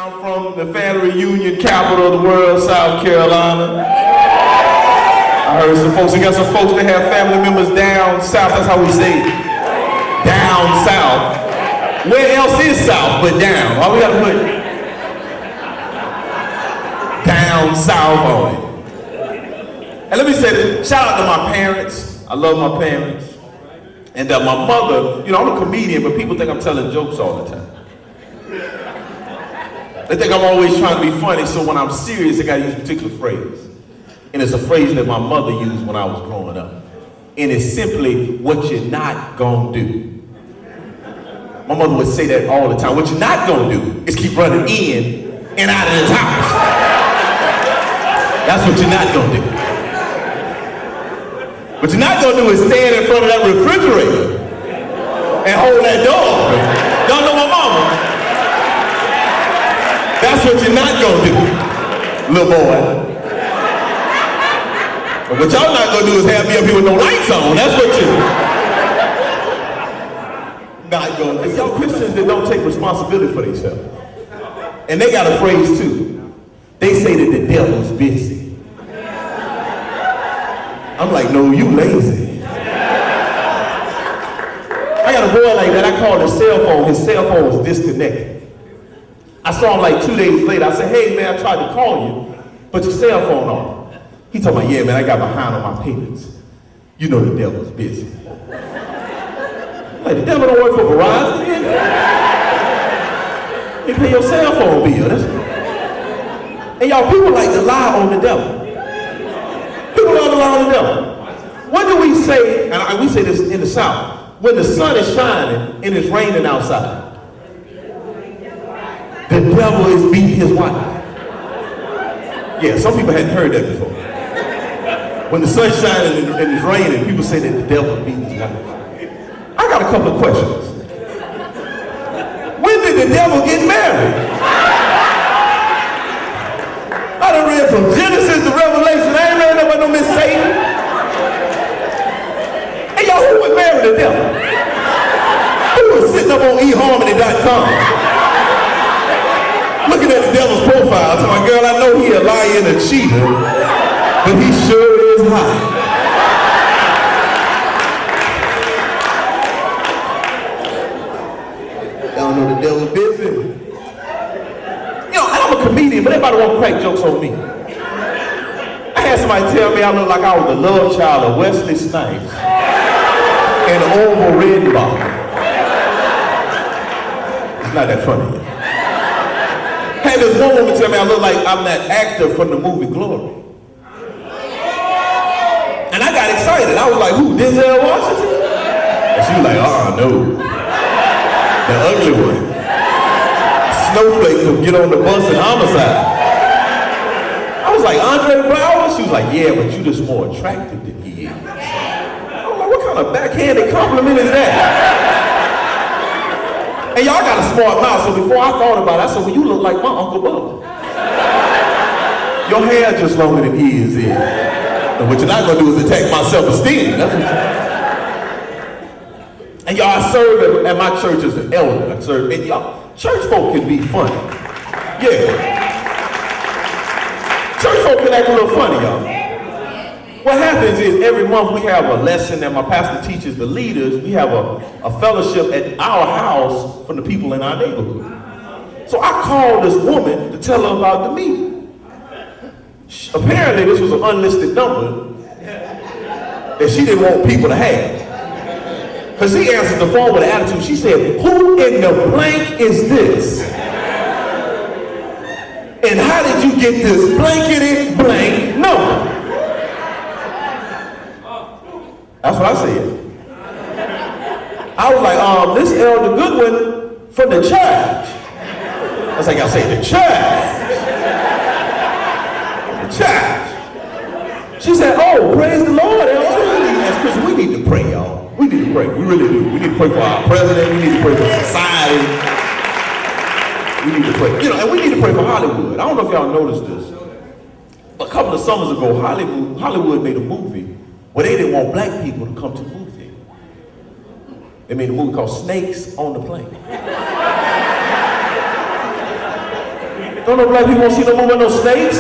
I'm from the family reunion capital of the world, South Carolina. I heard some folks, we got some folks that have family members down south, that's how we say it. Down south. Where else is south but down? Why we gotta put down south on it? And let me say this, shout out to my parents. I love my parents. And my mother, you know, I'm a comedian, but people think I'm telling jokes all the time. They think I'm always trying to be funny, so when I'm serious, I gotta use a particular phrase. And it's a phrase that my mother used when I was growing up. And it's simply, what you're not gonna do. My mother would say that all the time. What you're not gonna do is keep running in and out of this house. That's what you're not gonna do. What you're not gonna do is stand in front of that refrigerator and hold that door open. Y'all know my mama. That's what you're not gonna do, little boy. But what y'all not gonna do is have me up here with no lights on. That's what you're not gonna do. Y'all Christians that don't take responsibility for themselves. And they got a phrase too. They say that the devil's busy. I'm like, no, you lazy. I got a boy like that, I called his cell phone was disconnected. I saw him like 2 days later, I said, hey man, I tried to call you, but your cell phone off. He told me, yeah man, I got behind on my payments. You know the devil's busy. I'm like, the devil don't work for Verizon, man. He pay your cell phone bill. And y'all, people like to lie on the devil. People love to lie on the devil. What do we say, and we say this in the South, when the sun is shining and it's raining outside? The devil is beating his wife. Yeah, some people hadn't heard that before. When the sun's shining and it's raining, people say that the devil is beating his wife. I got a couple of questions. When did the devil get married? I done read from Genesis to Revelation. I ain't read about no Miss Satan. Hey y'all, who would marry the devil? Who was sitting up on eHarmony.com looking at the devil's profile, telling my girl, I know he a liar and a cheater, but he sure is hot. Y'all know the devil's busy. You know, I'm a comedian, but everybody want to crack jokes on me. I had somebody tell me I look like I was the love child of Wesley Snipes and Orville Redenbacher. It's not that funny. Hey, there's one woman tell me I look like I'm that actor from the movie Glory. And I got excited. I was like, who, Denzel Washington? And she was like, no. The ugly one. Snowflake from Get on the Bus and Homicide. I was like, Andre Brower? She was like, yeah, but you just more attractive than he is. I was like, what kind of backhanded compliment is that? And y'all got a smart mouth, so before I thought about it, I said, well, you look like my Uncle Bubba. Your hair just longer than his is. And what you're not gonna do is attack my self-esteem. That's what and y'all, I serve at my church as an elder. I serve, and y'all, church folk can be funny. Yeah. Church folk can act a little funny, y'all. What happens is every month we have a lesson that my pastor teaches the leaders. We have a fellowship at our house for the people in our neighborhood. So I called this woman to tell her about the meeting. Apparently this was an unlisted number that she didn't want people to have. Because she answered the phone with an attitude. She said, who in the blank is this? And how did you get this blankety blank number? That's what I said. I was like, this Elder Goodwin from the church. That's like I say, the church. The church. She said, oh, praise the Lord, Elder. We need to pray, y'all. We need to pray. We really do. We need to pray for our president. We need to pray for society. We need to pray. You know, and we need to pray for Hollywood. I don't know if y'all noticed this. A couple of summers ago, Hollywood made a movie where they didn't want black people to come to the movie theater. They made a movie called Snakes on the Plane. Don't no black people want to see no movie about no snakes.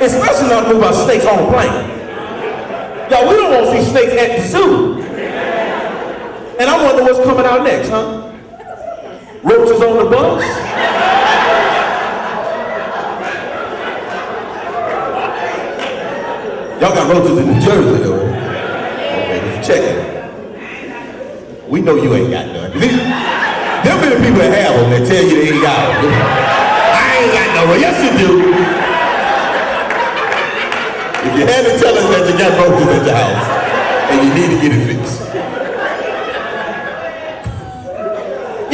Especially not a movie about snakes on a plane. Y'all, we don't want to see snakes at the zoo. And I wonder what's coming out next, huh? Roaches on the bus? Y'all got roaches in New Jersey, though. Okay, just check it. We know you ain't got none. There been people that have them that tell you they ain't got them. I ain't got no roaches. Yes, you do. If you had to tell us that you got roaches at your house, and you need to get it fixed.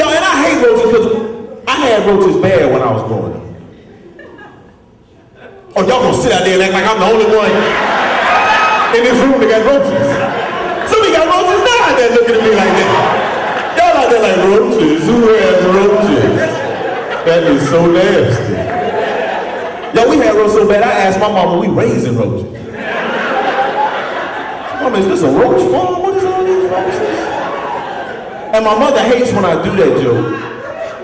Yo, and I hate roaches because I had roaches bad when I was growing up. Oh, y'all gonna sit out there and act like I'm the only one in this room that got roaches. Somebody got roaches now out there looking at me like that. Y'all out there like, roaches? Who has roaches? That is so nasty. Yo, we had roaches so bad, I asked my mama, we raising roaches. Mama, is this a roach farm? What is all these roaches? And my mother hates when I do that joke,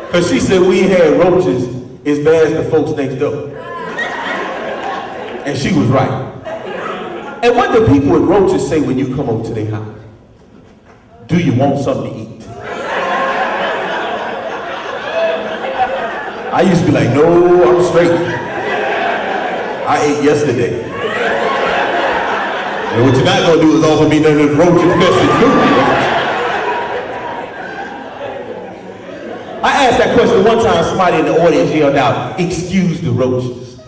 because she said we had roaches as bad as the folks next door. And she was right. And what do people with roaches say when you come over to their house? Do you want something to eat? I used to be like, no, I'm straight. I ate yesterday. And what you're not gonna do is offer me none of this roach infested food. I asked that question one time, somebody in the audience yelled out, excuse the roaches.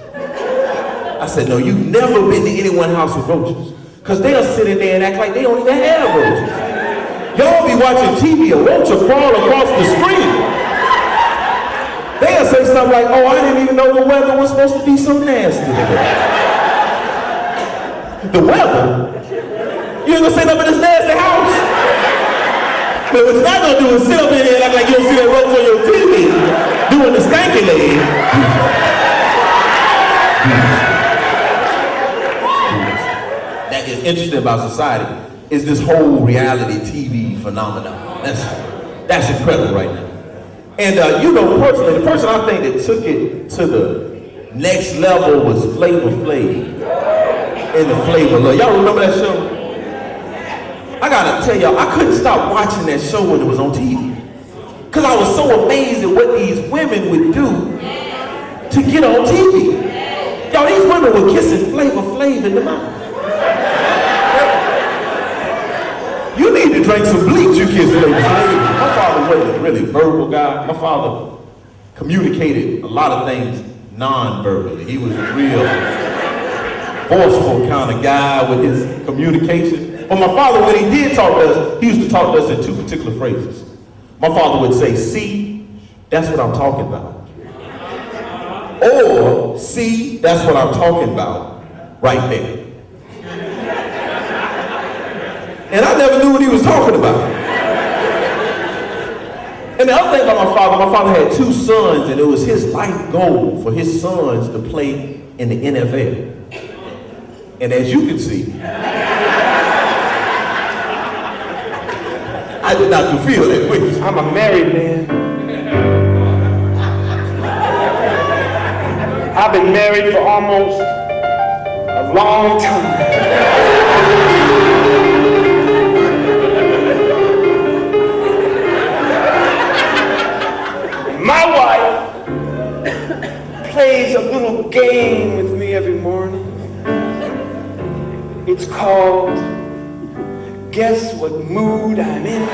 I said, no, you've never been to anyone's house with roaches. Because they'll sit in there and act like they don't even have roaches. Y'all be watching TV, a roach will crawl across the screen. They'll say something like, oh, I didn't even know the weather was supposed to be so nasty today. The weather? You ain't gonna say nothing in this nasty house? But what you're not gonna do is sit up in here and act like you don't see that roach on your TV doing the stanky leg. That is interesting about society is this whole reality TV phenomenon. That's incredible right now. And you know, personally, the person I think that took it to the next level was Flavor Flav in the Flavor Love. Y'all remember that show? I gotta tell y'all, I couldn't stop watching that show when it was on TV. Cause I was so amazed at what these women would do to get on TV. Y'all, these women were kissing Flavor Flav in the mouth. You need to drink some bleach, you kiss Flavor Flav. My father wasn't a really verbal guy. My father communicated a lot of things non-verbally. He was a real forceful kind of guy with his communication. But my father, when he did talk to us, he used to talk to us in two particular phrases. My father would say, see, that's what I'm talking about. Or, see, that's what I'm talking about right there. And I never knew what he was talking about. And the other thing about my father had two sons, and it was his life goal for his sons to play in the NFL. And as you can see, I did not fulfill that wish. I'm a married man. I've been married for almost a long time. My wife plays a little game with me every morning. It's called Guess What Mood I'm in.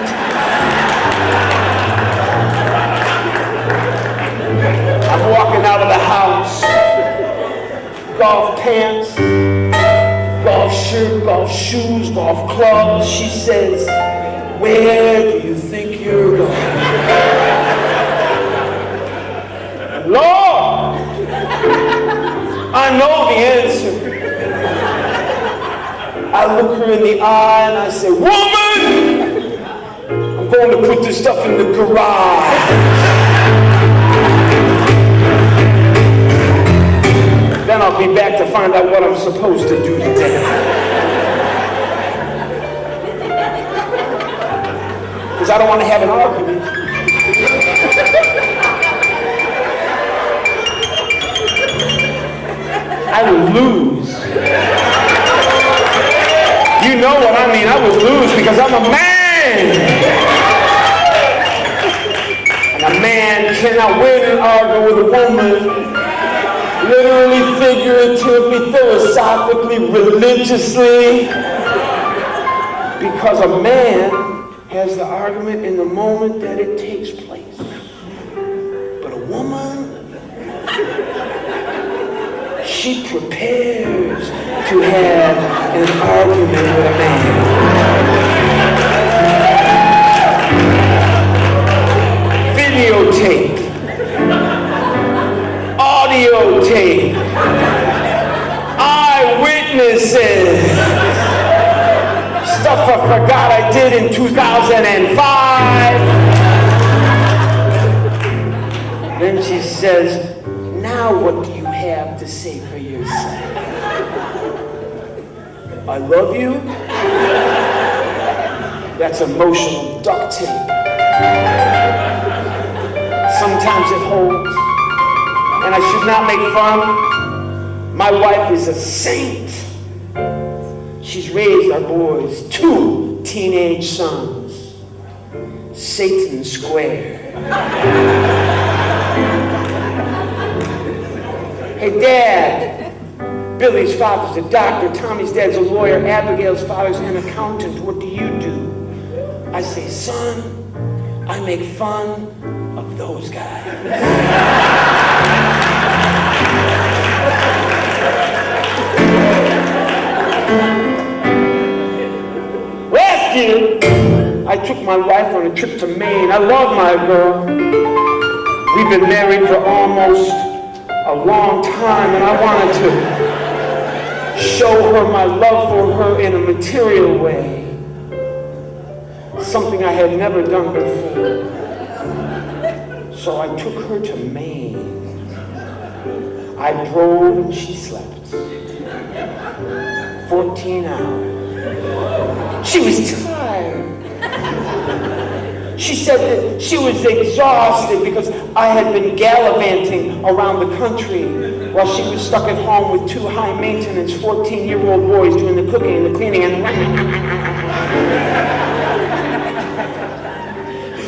I'm walking out of the house, golf pants, golf shirt, golf shoes, golf clubs. She says, where do you think you're going? Lord, I know the answer. I look her in the eye and I say, woman, I'm going to put this stuff in the garage. Then I'll be back to find out what I'm supposed to do today. Because I don't want to have an argument. would lose. You know what I mean, I would lose because I'm a man. And a man cannot win an argument with a woman. Literally, figuratively, philosophically, religiously. Because a man has the argument in the moment that it takes place. But a woman, she prepares to have an argument with a man. Videotape, audio tape, eyewitnesses, stuff I forgot I did in 2005. Then she says, now what do you have to say for yourself? I love you? That's emotional duct tape. Sometimes it holds. And I should not make fun. My wife is a saint. She's raised our boys, 2 teenage sons. Satan Square. Hey, Dad. Billy's father's a doctor. Tommy's dad's a lawyer. Abigail's father's an accountant. What do you do? I say, son, I make fun of those guys. Last year, I took my wife on a trip to Maine. I love my girl. We've been married for almost a long time, and I wanted to show her my love for her in a material way. Something I had never done before. So I took her to Maine. I drove and she slept. 14 hours. She was tired. She said that she was exhausted because I had been gallivanting around the country while she was stuck at home with 2 high-maintenance 14-year-old boys doing the cooking and the cleaning and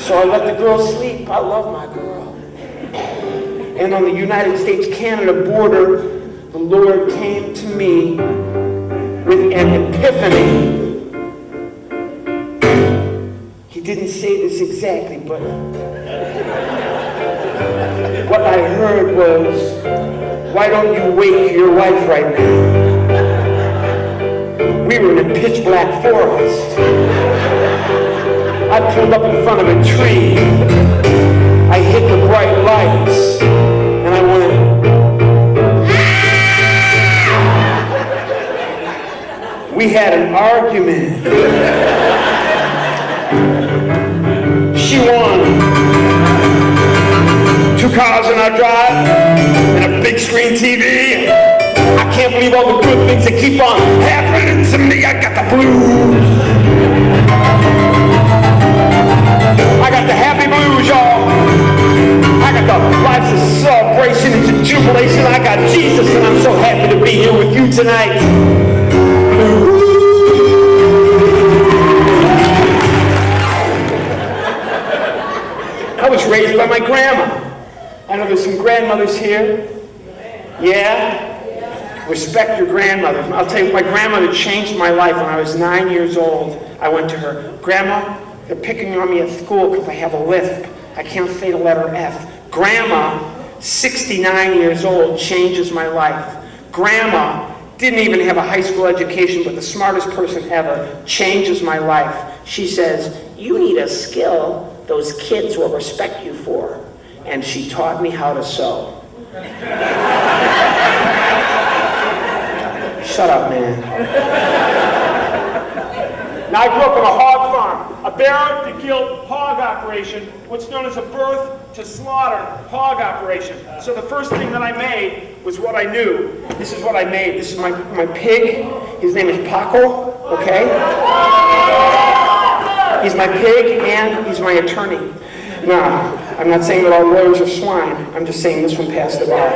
so I let the girl sleep. I love my girl. And on the United States-Canada border, the Lord came to me with an epiphany. He didn't say this exactly, but what I heard was, why don't you wake your wife right now? We were in a pitch black forest. I pulled up in front of a tree. I hit the bright lights, and I went, ah! We had an argument. She won. 2 cars in our drive, and a big screen TV. I can't believe all the good things that keep on happening to me. I got the blues. I got the happy blues, y'all. I got the life's a celebration, it's a jubilation. I got Jesus, and I'm so happy to be here with you tonight. I was raised by my grandma. I know there's some grandmothers here. Yeah? Respect your grandmothers. I'll tell you, my grandmother changed my life when I was 9 years old. I went to her, Grandma, they're picking on me at school because I have a lisp. I can't say the letter F. Grandma, 69 years old, changes my life. Grandma didn't even have a high school education, but the smartest person ever, changes my life. She says, you need a skill those kids will respect you for. And she taught me how to sew. Shut up, man. Now, I grew up on a hog farm, a barrel-to-kill hog operation, what's known as a birth-to-slaughter hog operation. So the first thing that I made was what I knew. This is what I made. This is my pig. His name is Paco, okay? He's my pig and he's my attorney. Now, I'm not saying that all lawyers are swine. I'm just saying this one passed the bar.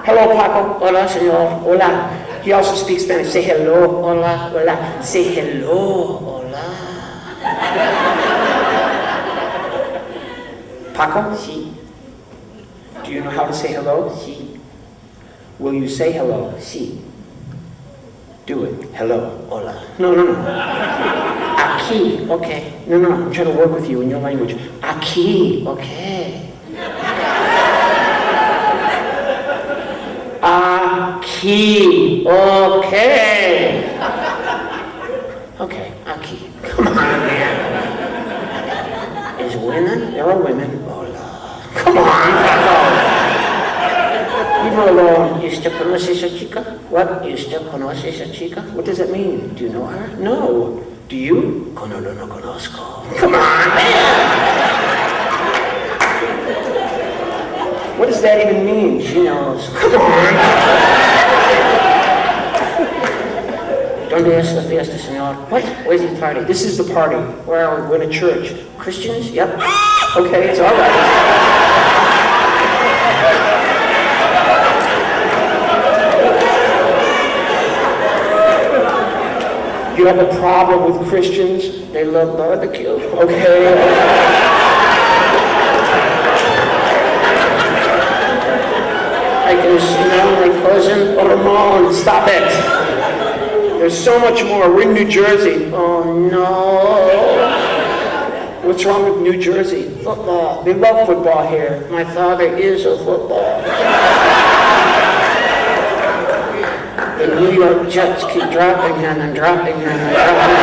Hello, Paco. Hola, señor. Hola. He also speaks Spanish. Say hello. Hola. Hola. Say hello. Hola. Paco? Sí. Do you know how to say hello? Sí. Will you say hello? Sí. Do it. Hello. Hola. No. Aquí. Okay. No. I'm trying to work with you in your language. Aquí. Okay. Aquí. Okay. Okay. Aquí. Come on, man. Is women? There are women. Hola. Come on, Paco. Leave her alone. ¿Usted conoce esa chica? What? ¿Usted conoce esa chica? What does that mean? Do you know her? No. Do you? No conozco. Come on, man. What does that even mean? She knows. Come on. ¿Dónde es la fiesta, señor? What? Where's the party? This is the party. Where are we? We're in a church. Christians? Yep. Okay, it's all right. You have a problem with Christians? They love barbecue. Okay. I can smell my cousin Ramon. Stop it. There's so much more. We're in New Jersey. Oh no. What's wrong with New Jersey? Football. They love football here. My father is a football. The New York Jets keep dropping him and dropping him and dropping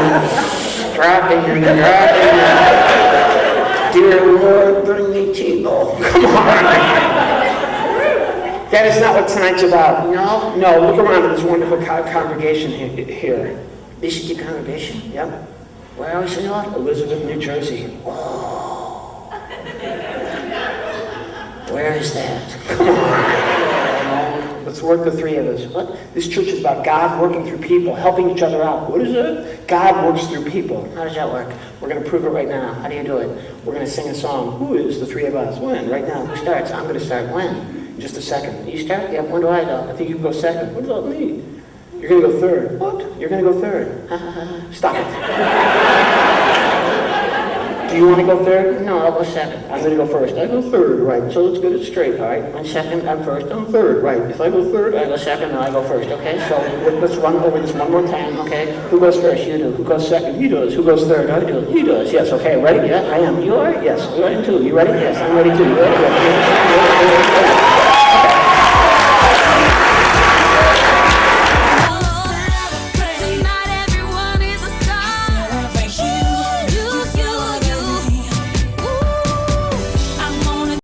him. Dropping him and dropping him. Dear Lord, bring me Tebow. Come on. That is not what tonight's about. No? No, look around at this wonderful congregation here. This is the congregation? Yep. Where are we, senor? Elizabeth, New Jersey. Oh. Where is that? Come on. Let's work the three of us. What? This church is about God working through people, helping each other out. What is it? God works through people. How does that work? We're going to prove it right now. How do you do it? We're going to sing a song. Who is the three of us? When? Right now. Who starts? I'm going to start. When? In just a second. You start? Yeah. When do I go? I think you can go second. What about me? You're going to go third. What? You're going to go third. Stop it. Do you want to go third? No, I'll go second. I'm going to go first. I go third, right. So let's get it straight, all right? I'm second, I'm first, I'm third, right. If I go third, I go second, and I go first, okay? So let's run over this one more time, okay? Who goes first? You do. Who goes second? He does. Who goes third? I do. He does. Yes, okay, ready? Yeah, I am. You are? Yes. You are too. You ready? Yes, I'm ready too. You ready? Yes.